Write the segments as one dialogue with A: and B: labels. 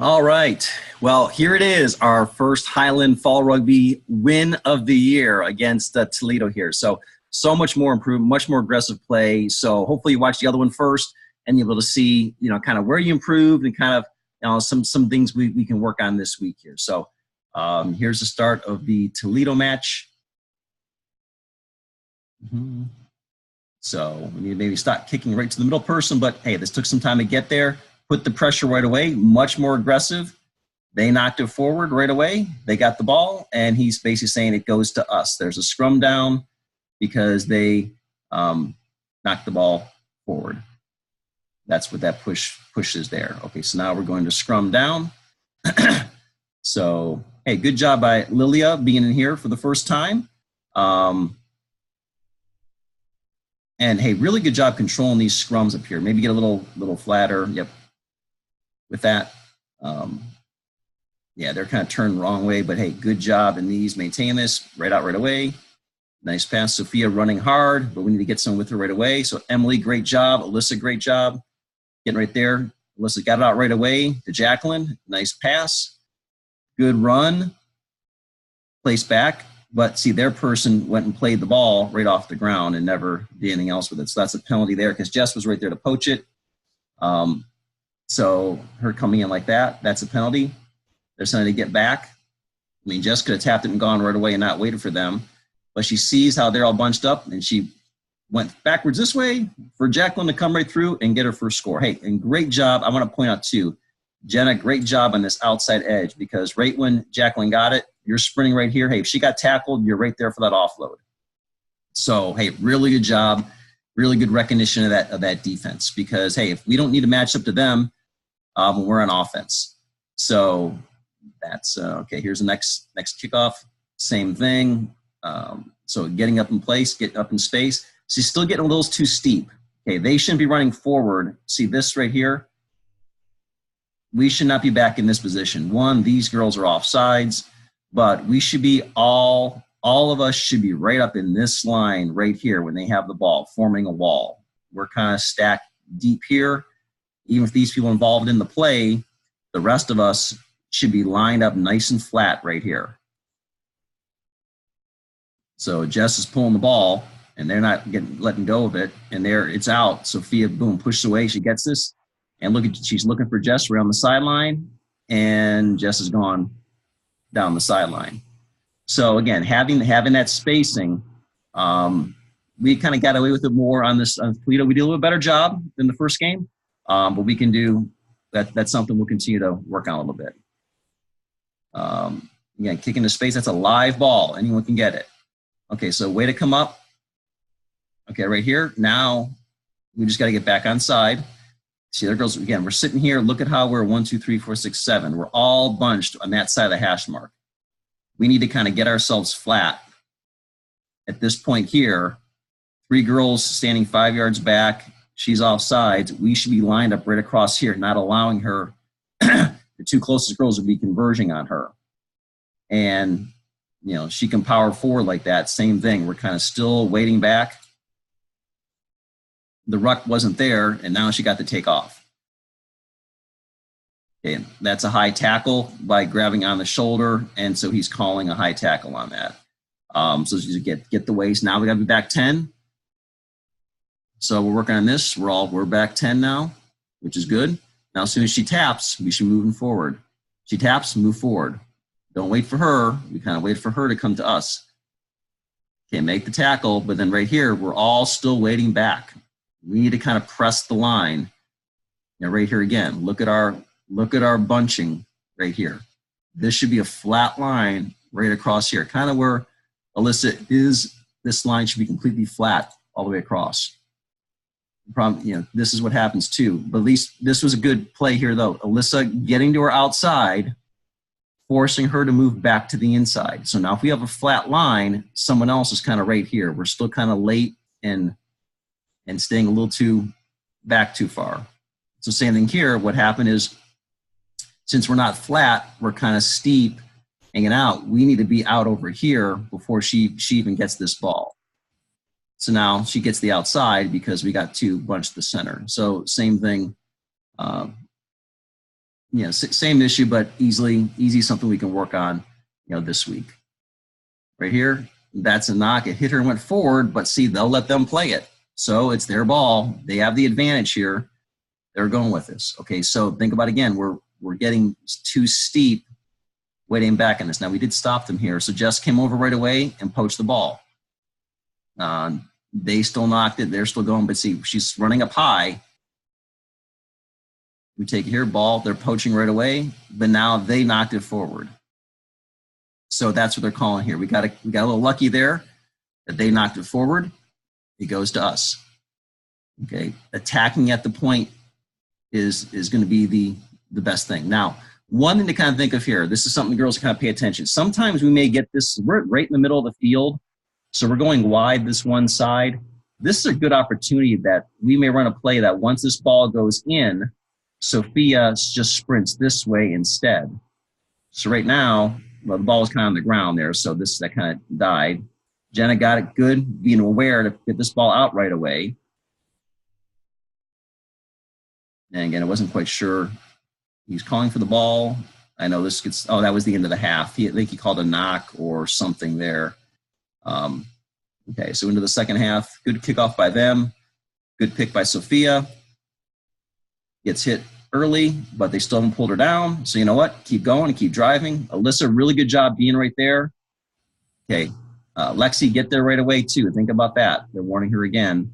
A: All right. Well, here it is, our first Highland Fall Rugby win of the year against Toledo here. So much more improved, much more aggressive play. So hopefully you watch the other one first and you're able to see, kind of where you improved and kind of, some things we can work on this week here. So here's the start of the Toledo match. So we need to maybe stop kicking right to the middle person, but hey, this took some time to get there. Put the pressure right away, much more aggressive. They knocked it forward right away. They got the ball, and he's basically saying it goes to us. There's a scrum down because they knocked the ball forward. That's what that push is there. Okay, so now we're going to scrum down. So, hey, good job by Lilia being in here for the first time. And hey, really good job controlling these scrums up here. Maybe get a little flatter. Yep. With that, yeah, they're kind of turned the wrong way, but hey, good job in these. Maintain this right out right away. Nice pass. Sophia running hard, but we need to get some with her right away. So Emily, great job. Alyssa, great job. Getting right there. Alyssa got it out right away to Jacqueline. Nice pass. Good run. Place back. But see, their person went and played the ball right off the ground and never did anything else with it. So that's a penalty there because Jess was right there to poach it. So her coming in like that, that's a penalty. They're trying to get back. I mean, Jess could have tapped it and gone right away and not waited for them. But she sees how they're all bunched up, and she went backwards this way for Jacqueline to come right through and get her first score. Hey, and great job. I want to point out, too, Jenna, great job on this outside edge because right when Jacqueline got it, you're sprinting right here. Hey, if she got tackled, you're right there for that offload. So, hey, really good job. Really good recognition of that defense because, hey, if we don't need to match up to them, when we're on offense. So that's okay. Here's the next kickoff. Same thing. So getting up in place, get up in space. She's still getting a little too steep. Okay, they shouldn't be running forward. See this right here? We should not be back in this position. One, these girls are off sides, but we should be all of us should be right up in this line right here when they have the ball, forming a wall. We're kind of stacked deep here. Even with these people involved in the play, the rest of us should be lined up nice and flat right here. So Jess is pulling the ball, and they're not letting go of it, and it's out. Sophia, boom, pushes away. She gets this, and she's looking for Jess around the sideline, and Jess has gone down the sideline. So again, having that spacing, we kind of got away with it more on Toledo. We did a little bit better job than the first game. But we can do that. That's something we'll continue to work on a little bit. Again, kick into space. That's a live ball. Anyone can get it. Okay, so way to come up. Okay, right here. Now we just got to get back on side. See, there goes again. We're sitting here. Look at how we're 1, 2, 3, 4, 6, 7. We're all bunched on that side of the hash mark. We need to kind of get ourselves flat. At this point here, 3 girls standing 5 yards back. She's off sides. We should be lined up right across here, not allowing her, the 2 closest girls to be converging on her. And, she can power forward like that. Same thing. We're kind of still waiting back. The ruck wasn't there, and now she got to take off. Okay, that's a high tackle by grabbing on the shoulder, and so he's calling a high tackle on that. So just get the waist. Now we got to be back 10. So we're working on this. We're back 10 now, which is good. Now, as soon as she taps, we should be moving forward. She taps, move forward. Don't wait for her. We kind of wait for her to come to us. Okay, make the tackle, but then right here, we're all still waiting back. We need to kind of press the line. Now, right here again, look at our bunching right here. This should be a flat line right across here, kind of where Alyssa is. This line should be completely flat all the way across. Problem, this is what happens too. But at least this was a good play here, though. Alyssa getting to her outside, forcing her to move back to the inside. So now if we have a flat line, someone else is kind of right here. We're still kind of late and staying a little too back too far. So same thing here. What happened is, since we're not flat, we're kind of steep, hanging out. We need to be out over here before she even gets this ball. So now she gets the outside because we got 2 bunched the center. So same thing. Same issue, but easy something we can work on, this week. Right here, that's a knock. It hit her and went forward, but see, they'll let them play it. So it's their ball. They have the advantage here. They're going with this. Okay, so think about it again. We're getting too steep waiting back on this. Now, we did stop them here. So Jess came over right away and poached the ball. They still knocked it. They're still going, but see, she's running up high. We take it here, ball. They're poaching right away, but now they knocked it forward. So that's what they're calling here. We got a little lucky there that they knocked it forward. It goes to us. Okay, attacking at the point is going to be the best thing. Now, one thing to kind of think of here, this is something the girls kind of pay attention. Sometimes we may get this, we're right in the middle of the field, so we're going wide this one side. This is a good opportunity that we may run a play that once this ball goes in, Sophia just sprints this way instead. So right now, well, the ball was kind of on the ground there, so that kind of died. Jenna got it good, being aware to get this ball out right away. And again, I wasn't quite sure. He's calling for the ball. I know this gets, that was the end of the half. I think he called a knock or something there. Okay, so into the second half. Good kickoff by them. Good pick by Sophia. Gets hit early, but they still haven't pulled her down. So you know what? Keep going and keep driving. Alyssa, really good job being right there. Okay, Lexi, get there right away too. Think about that. They're warning her again,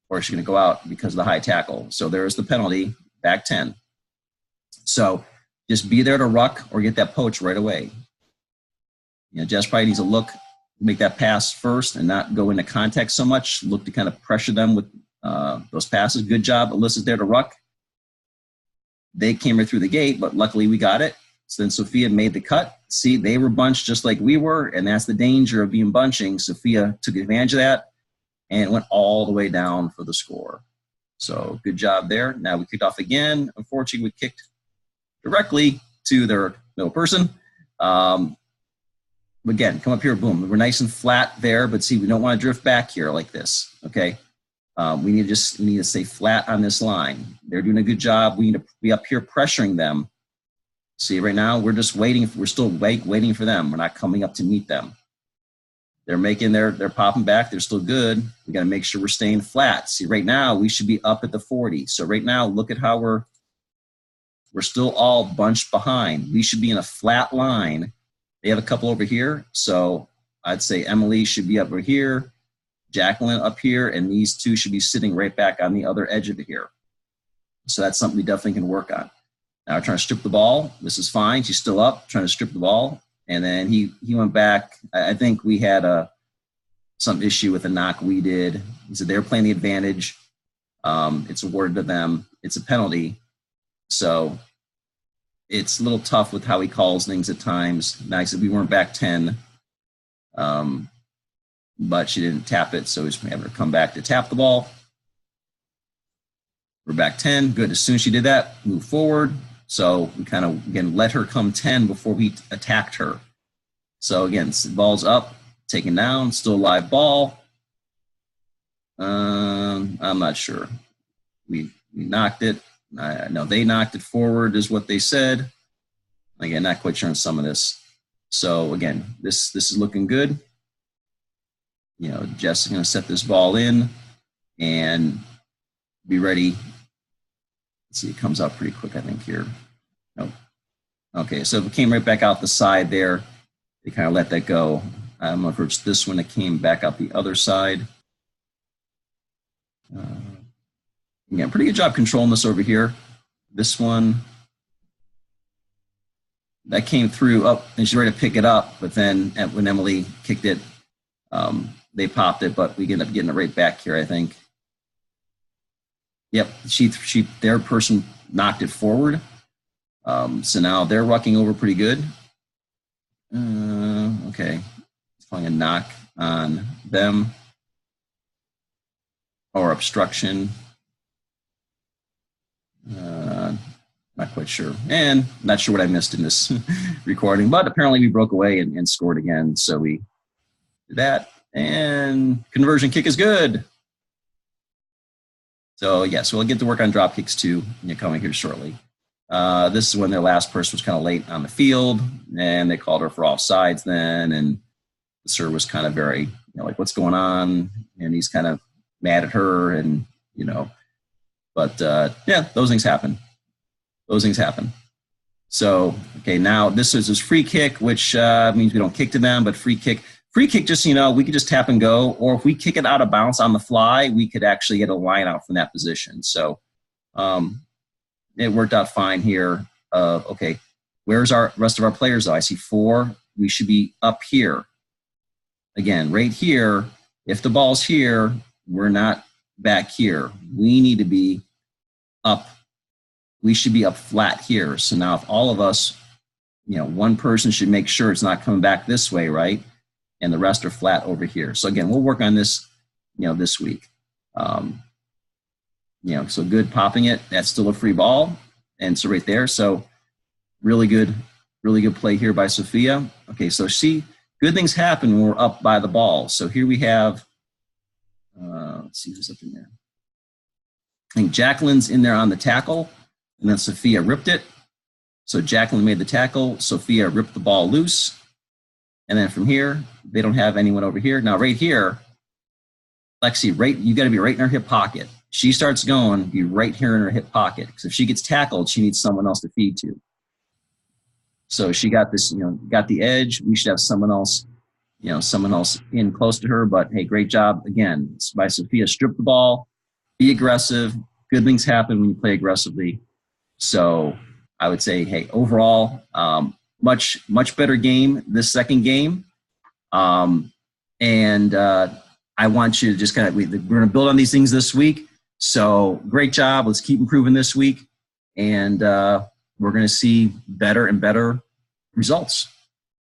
A: or she's going to go out because of the high tackle. So there's the penalty, back 10. So just be there to ruck or get that poach right away. Jess probably needs to look, make that pass first and not go into contact so much. Look to kind of pressure them with those passes. Good job. Alyssa's there to ruck. They came right through the gate, but luckily we got it. So then Sophia made the cut. See, they were bunched just like we were, and that's the danger of being bunching. Sophia took advantage of that and went all the way down for the score. So good job there. Now we kicked off again. Unfortunately, we kicked directly to their middle person. Again, come up here, boom. We're nice and flat there, but see, we don't want to drift back here like this, okay? We need to stay flat on this line. They're doing a good job. We need to be up here pressuring them. See, right now, we're just waiting. We're still waiting for them. We're not coming up to meet them. They're popping back. They're still good. We got to make sure we're staying flat. See, right now, we should be up at the 40. So right now, look at how we're still all bunched behind. We should be in a flat line. They have a couple over here. So I'd say Emily should be over here, Jacqueline up here, and these two should be sitting right back on the other edge of it here. So that's something we definitely can work on. Now we're trying to strip the ball. This is fine. She's still up, trying to strip the ball. And then he went back. I think we had some issue with the knock we did. He said they were playing the advantage. It's awarded to them. It's a penalty. So it's a little tough with how he calls things at times. Nice that we weren't back 10, but she didn't tap it, so he's having to come back to tap the ball. We're back 10. Good. As soon as she did that, move forward. So we kind of, again, let her come 10 before we attacked her. So, again, ball's up, taken down, still live ball. I'm not sure. We knocked it. No, they knocked it forward is what they said. Again, not quite sure on some of this. So, again, this is looking good. Jess is going to set this ball in and be ready. Let's see, it comes out pretty quick, I think, here. Nope. Okay, so it came right back out the side there. They kind of let that go. I don't know if it's this one that came back out the other side. Again, pretty good job controlling this over here. This one, that came through up, and she's ready to pick it up, but then when Emily kicked it, they popped it, but we ended up getting it right back here, I think. Yep, their person knocked it forward. So now they're rucking over pretty good. Okay, calling a knock on them or obstruction. Not quite sure. And not sure what I missed in this recording, but apparently we broke away and scored again. So we did that, and conversion kick is good. So, yeah, so we'll get to work on drop kicks too, coming here shortly. This is when their last person was kind of late on the field, and they called her for offsides then, and the server was kind of very, like, what's going on? And he's kind of mad at her, and, but yeah, those things happen. Those things happen. So, okay, now this is his free kick, which means we don't kick to them, but free kick just, we could just tap and go, or if we kick it out of bounds on the fly, we could actually get a line out from that position. So it worked out fine here. Okay, where's our rest of our players though? I see 4. We should be up here. Again, right here, if the ball's here, we're not back here. We need to be up. We should be up flat here. So now if all of us, one person should make sure it's not coming back this way, right? And the rest are flat over here. So again, we'll work on this, this week. So good popping it. That's still a free ball. And so right there. So really good play here by Sophia. Okay, so see, good things happen when we're up by the ball. So here we have, let's see who's up in there. I think Jacqueline's in there on the tackle, and then Sophia ripped it. So Jacqueline made the tackle. Sophia ripped the ball loose. And then from here, they don't have anyone over here. Now right here, Lexi, you got to be right in her hip pocket. She starts going, be right here in her hip pocket. Because if she gets tackled, she needs someone else to feed to. So she got this, got the edge. We should have someone else in close to her. But hey, great job again by Sophia. Strip the ball, be aggressive. Good things happen when you play aggressively. So I would say, hey, overall, much better game this second game. And I want you to just we're going to build on these things this week. So great job. Let's keep improving this week. And we're going to see better and better results.